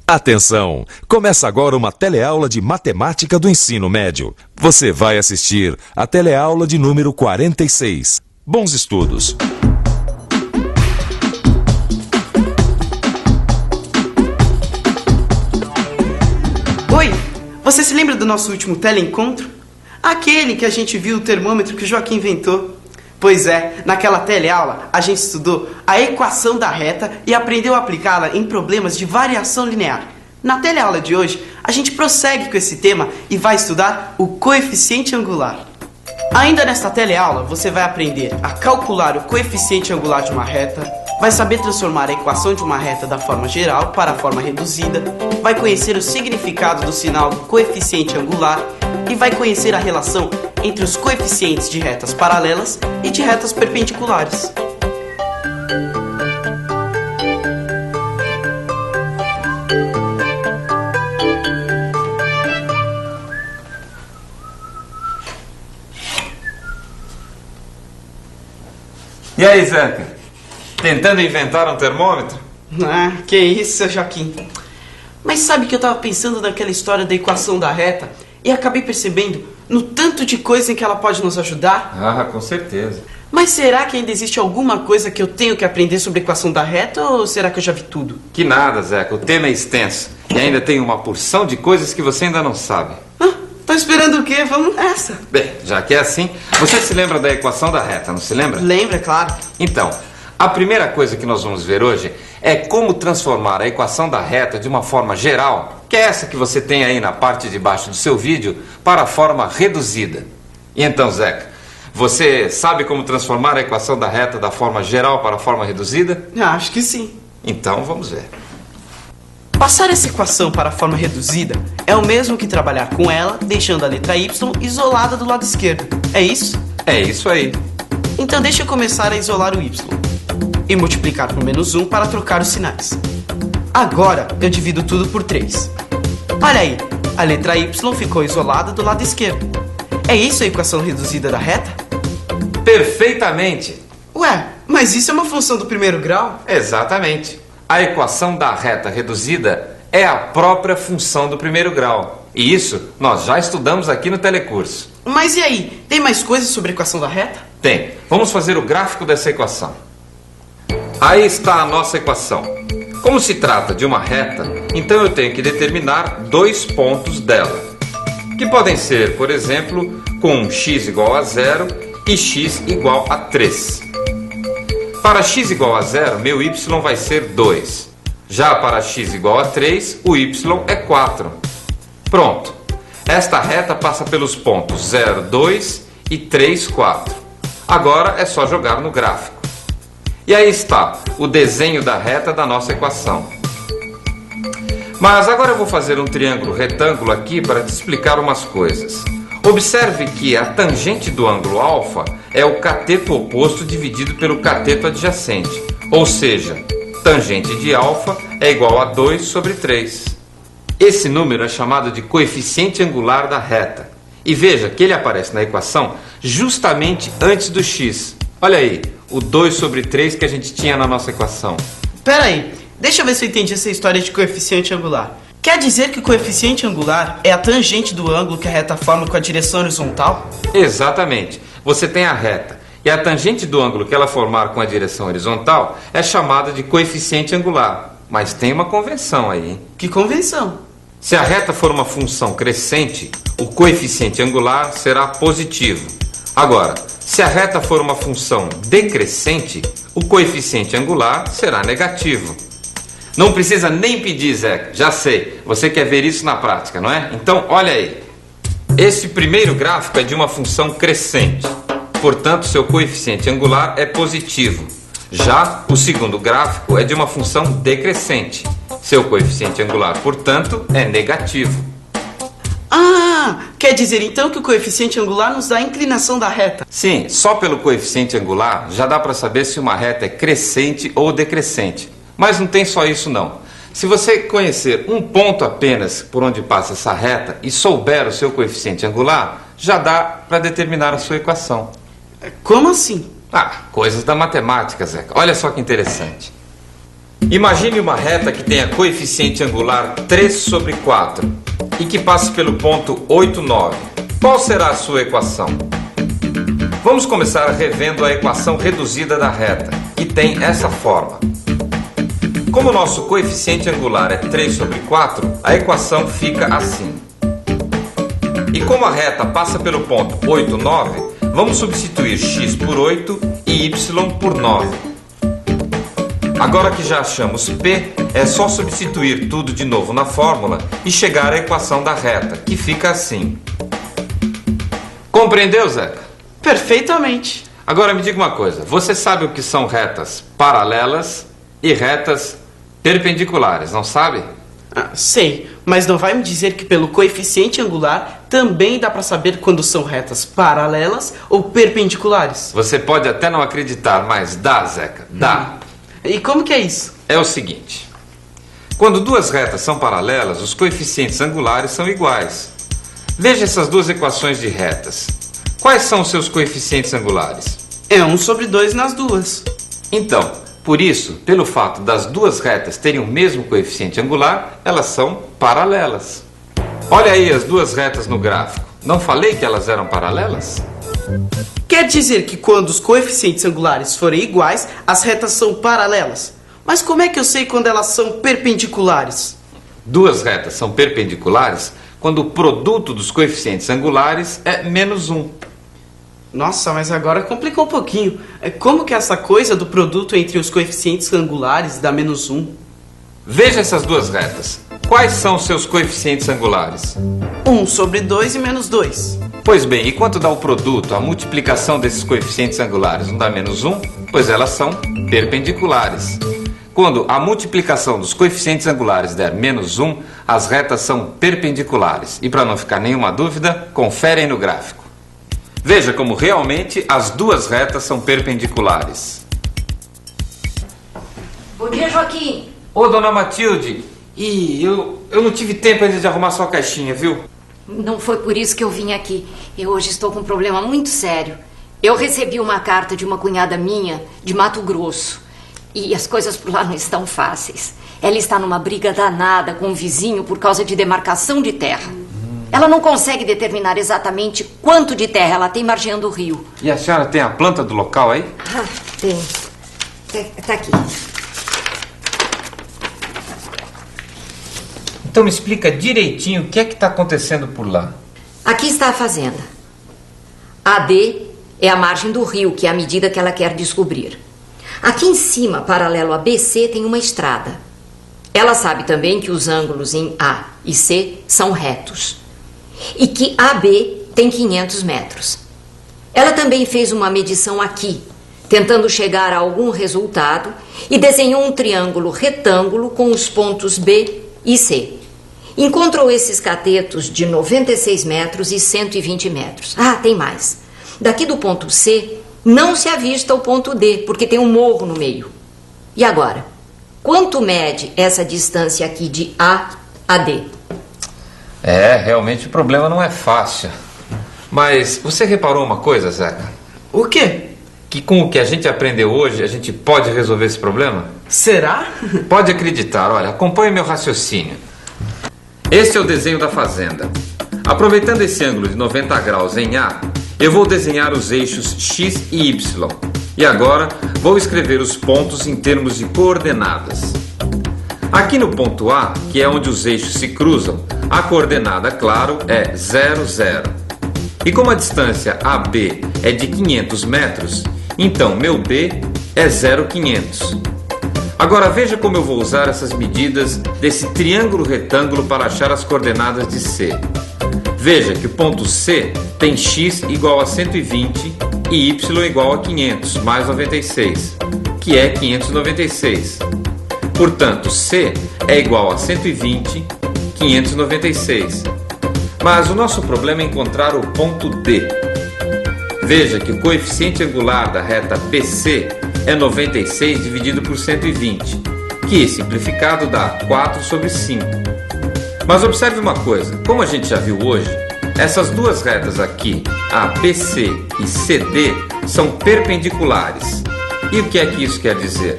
Atenção! Começa agora uma teleaula de matemática do ensino médio. Você vai assistir a teleaula de número 46. Bons estudos! Oi! Você se lembra do nosso último teleencontro? Aquele que a gente viu o termômetro que o Joaquim inventou. Pois é, naquela teleaula a gente estudou a equação da reta e aprendeu a aplicá-la em problemas de variação linear. Na teleaula de hoje, a gente prossegue com esse tema e vai estudar o coeficiente angular. Ainda nesta teleaula, você vai aprender a calcular o coeficiente angular de uma reta, vai saber transformar a equação de uma reta da forma geral para a forma reduzida, vai conhecer o significado do sinal do coeficiente angular e vai conhecer a relação entre os coeficientes de retas paralelas e de retas perpendiculares. E aí, Zeca? Tentando inventar um termômetro? Ah, que isso, seu Joaquim. Mas sabe que eu tava pensando naquela história da equação da reta e acabei percebendo no tanto de coisa em que ela pode nos ajudar? Ah, com certeza. Mas será que ainda existe alguma coisa que eu tenho que aprender sobre a equação da reta ou será que eu já vi tudo? Que nada, Zeca. O tema é extenso. E ainda tem uma porção de coisas que você ainda não sabe. Tá esperando o quê? Vamos nessa. Bem, já que é assim, você se lembra da equação da reta, não se lembra? Lembra, claro. Então, a primeira coisa que nós vamos ver hoje é como transformar a equação da reta de uma forma geral, que é essa que você tem aí na parte de baixo do seu vídeo, para a forma reduzida. E então, Zeca, você sabe como transformar a equação da reta da forma geral para a forma reduzida? Acho que sim. Então, vamos ver. Passar essa equação para a forma reduzida é o mesmo que trabalhar com ela, deixando a letra y isolada do lado esquerdo. É isso? É isso aí. Então deixa eu começar a isolar o y e multiplicar por -1 para trocar os sinais. Agora eu divido tudo por 3. Olha aí, a letra y ficou isolada do lado esquerdo. É isso a equação reduzida da reta? Perfeitamente. Ué, mas isso é uma função do primeiro grau? Exatamente. A equação da reta reduzida é a própria função do primeiro grau. E isso nós já estudamos aqui no telecurso. Mas e aí, tem mais coisas sobre a equação da reta? Tem. Vamos fazer o gráfico dessa equação. Aí está a nossa equação. Como se trata de uma reta, então eu tenho que determinar 2 pontos dela, que podem ser, por exemplo, com x igual a 0 e x igual a 3. Para x igual a 0, meu y vai ser 2. Já para x igual a 3, o y é 4. Pronto. Esta reta passa pelos pontos 0, 2 e 3, 4. Agora é só jogar no gráfico. E aí está o desenho da reta da nossa equação. Mas agora eu vou fazer um triângulo retângulo aqui para te explicar umas coisas. Observe que a tangente do ângulo alfa é o cateto oposto dividido pelo cateto adjacente. Ou seja, tangente de alfa é igual a 2 sobre 3. Esse número é chamado de coeficiente angular da reta. E veja que ele aparece na equação justamente antes do x. Olha aí, o 2 sobre 3 que a gente tinha na nossa equação. Pera aí, deixa eu ver se eu entendi essa história de coeficiente angular. Quer dizer que o coeficiente angular é a tangente do ângulo que a reta forma com a direção horizontal? Exatamente. Você tem a reta e a tangente do ângulo que ela formar com a direção horizontal é chamada de coeficiente angular. Mas tem uma convenção aí, hein? Que convenção? Se a reta for uma função crescente, o coeficiente angular será positivo. Agora, se a reta for uma função decrescente, o coeficiente angular será negativo. Não precisa nem pedir, Zeca. Já sei. Você quer ver isso na prática, não é? Então, olha aí. Esse primeiro gráfico é de uma função crescente. Portanto, seu coeficiente angular é positivo. Já o segundo gráfico é de uma função decrescente. Seu coeficiente angular, portanto, é negativo. Ah, quer dizer então que o coeficiente angular nos dá a inclinação da reta? Sim, só pelo coeficiente angular já dá para saber se uma reta é crescente ou decrescente. Mas não tem só isso não. Se você conhecer um ponto apenas por onde passa essa reta e souber o seu coeficiente angular, já dá para determinar a sua equação. Como assim? Coisas da matemática, Zeca. Olha só que interessante. Imagine uma reta que tenha coeficiente angular 3 sobre 4 e que passe pelo ponto 8, 9. Qual será a sua equação? Vamos começar revendo a equação reduzida da reta, que tem essa forma. Como o nosso coeficiente angular é 3 sobre 4, a equação fica assim. E como a reta passa pelo ponto 8, 9, vamos substituir x por 8 e y por 9. Agora que já achamos P, é só substituir tudo de novo na fórmula e chegar à equação da reta, que fica assim. Compreendeu, Zeca? Perfeitamente. Agora me diga uma coisa, você sabe o que são retas paralelas e retas perpendiculares, não sabe? Sei, mas não vai me dizer que pelo coeficiente angular também dá para saber quando são retas paralelas ou perpendiculares? Você pode até não acreditar, mas dá, Zeca, dá. E como que é isso? É o seguinte, quando duas retas são paralelas, os coeficientes angulares são iguais. Veja essas duas equações de retas. Quais são os seus coeficientes angulares? É 1 sobre 2 nas duas. Então, por isso, pelo fato das duas retas terem o mesmo coeficiente angular, elas são paralelas. Olha aí as duas retas no gráfico. Não falei que elas eram paralelas? Quer dizer que quando os coeficientes angulares forem iguais, as retas são paralelas. Mas como é que eu sei quando elas são perpendiculares? Duas retas são perpendiculares quando o produto dos coeficientes angulares é menos 1. Nossa, mas agora complicou um pouquinho. Como que é essa coisa do produto entre os coeficientes angulares dá menos 1? Veja essas duas retas. Quais são os seus coeficientes angulares? 1 sobre 2 e menos 2. Pois bem, e quanto dá o produto, a multiplicação desses coeficientes angulares não dá menos 1? Pois elas são perpendiculares. Quando a multiplicação dos coeficientes angulares der menos 1, as retas são perpendiculares. E para não ficar nenhuma dúvida, conferem no gráfico. Veja como realmente as duas retas são perpendiculares. Bom dia, Joaquim. Ô, dona Matilde, eu não tive tempo ainda de arrumar sua caixinha, viu? Não foi por isso que eu vim aqui. Eu hoje estou com um problema muito sério. Eu recebi uma carta de uma cunhada minha de Mato Grosso. E as coisas por lá não estão fáceis. Ela está numa briga danada com o vizinho por causa de demarcação de terra. Ela não consegue determinar exatamente quanto de terra ela tem margeando o rio. E a senhora tem a planta do local aí? Ah, tem. Tá aqui. Então me explica direitinho o que é que está acontecendo por lá. Aqui está a fazenda. AD é a margem do rio, que é a medida que ela quer descobrir. Aqui em cima, paralelo a BC, tem uma estrada. Ela sabe também que os ângulos em A e C são retos. E que AB tem 500 metros. Ela também fez uma medição aqui, tentando chegar a algum resultado, e desenhou um triângulo retângulo com os pontos B e C. Encontrou esses catetos de 96 metros e 120 metros. Ah, tem mais. Daqui do ponto C, não se avista o ponto D, porque tem um morro no meio. E agora? Quanto mede essa distância aqui de A a D? Realmente o problema não é fácil. Mas você reparou uma coisa, Zeca? O quê? Que com o que a gente aprendeu hoje, a gente pode resolver esse problema? Será? Pode acreditar, olha, acompanhe meu raciocínio. Este é o desenho da fazenda. Aproveitando esse ângulo de 90 graus em A, eu vou desenhar os eixos X e Y. E agora vou escrever os pontos em termos de coordenadas. Aqui no ponto A, que é onde os eixos se cruzam, a coordenada, claro, é 0, 0. E como a distância AB é de 500 metros, então meu B é 0,500. Agora veja como eu vou usar essas medidas desse triângulo retângulo para achar as coordenadas de C. Veja que o ponto C tem x igual a 120 e y igual a 500 mais 96, que é 596. Portanto, C é igual a 120, 596. Mas o nosso problema é encontrar o ponto D. Veja que o coeficiente angular da reta BC é 96 dividido por 120, que simplificado dá 4 sobre 5. Mas observe uma coisa, como a gente já viu hoje, essas duas retas aqui, a BC e CD, são perpendiculares. E o que é que isso quer dizer?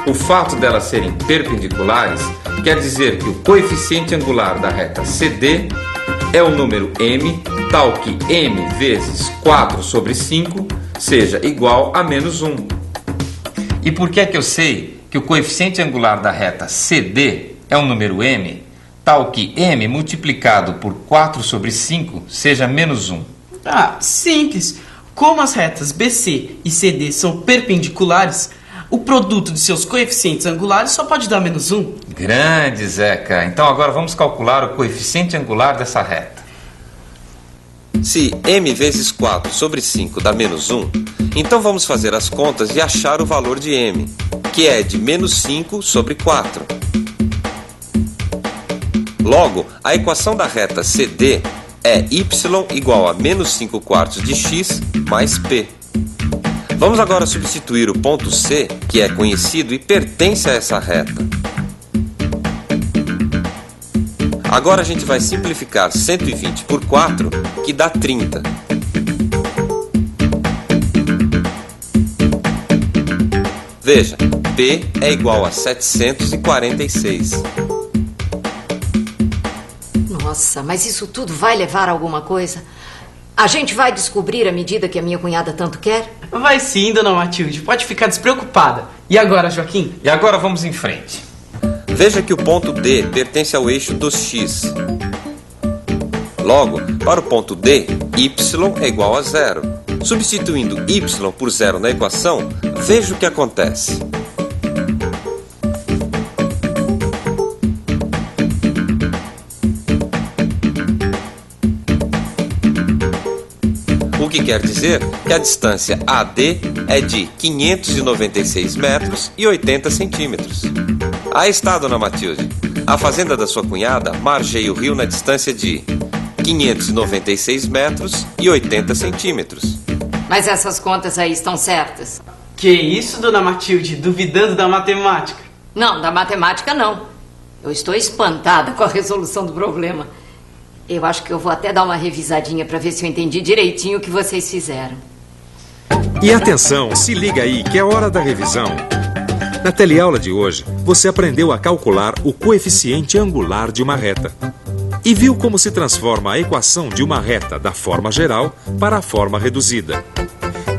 O fato delas serem perpendiculares quer dizer que o coeficiente angular da reta CD é o número m, tal que m vezes 4 sobre 5 seja igual a menos 1. E por que é que eu sei que o coeficiente angular da reta CD é o número m, tal que m multiplicado por 4 sobre 5 seja menos 1? Ah, simples. Como as retas BC e CD são perpendiculares, o produto de seus coeficientes angulares só pode dar menos 1. Grande, Zeca. Então agora vamos calcular o coeficiente angular dessa reta. Se m vezes 4 sobre 5 dá menos 1, então vamos fazer as contas e achar o valor de m, que é de menos 5 sobre 4. Logo, a equação da reta CD é y igual a menos 5 quartos de x mais p. Vamos agora substituir o ponto C, que é conhecido e pertence a essa reta. Agora a gente vai simplificar 120 por 4, que dá 30. Veja, P é igual a 746. Nossa, mas isso tudo vai levar a alguma coisa? A gente vai descobrir a medida que a minha cunhada tanto quer? Vai sim, dona Matilde. Pode ficar despreocupada. E agora, Joaquim? E agora vamos em frente. Veja que o ponto D pertence ao eixo dos x. Logo, para o ponto D, y é igual a 0. Substituindo y por 0 na equação, veja o que acontece. O que quer dizer que a distância AD é de 596 metros e 80 centímetros. Aí está, dona Matilde. A fazenda da sua cunhada margeia o rio na distância de 596 metros e 80 centímetros. Mas essas contas aí estão certas? Que isso, dona Matilde? Duvidando da matemática? Não, da matemática não. Eu estou espantada com a resolução do problema. Eu acho que eu vou até dar uma revisadinha para ver se eu entendi direitinho o que vocês fizeram. E atenção, se liga aí que é hora da revisão. Na teleaula de hoje, você aprendeu a calcular o coeficiente angular de uma reta. E viu como se transforma a equação de uma reta da forma geral para a forma reduzida.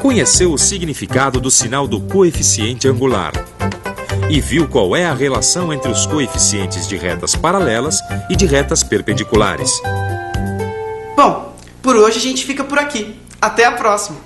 Conheceu o significado do sinal do coeficiente angular. E viu qual é a relação entre os coeficientes de retas paralelas e de retas perpendiculares. Bom, por hoje a gente fica por aqui. Até a próxima.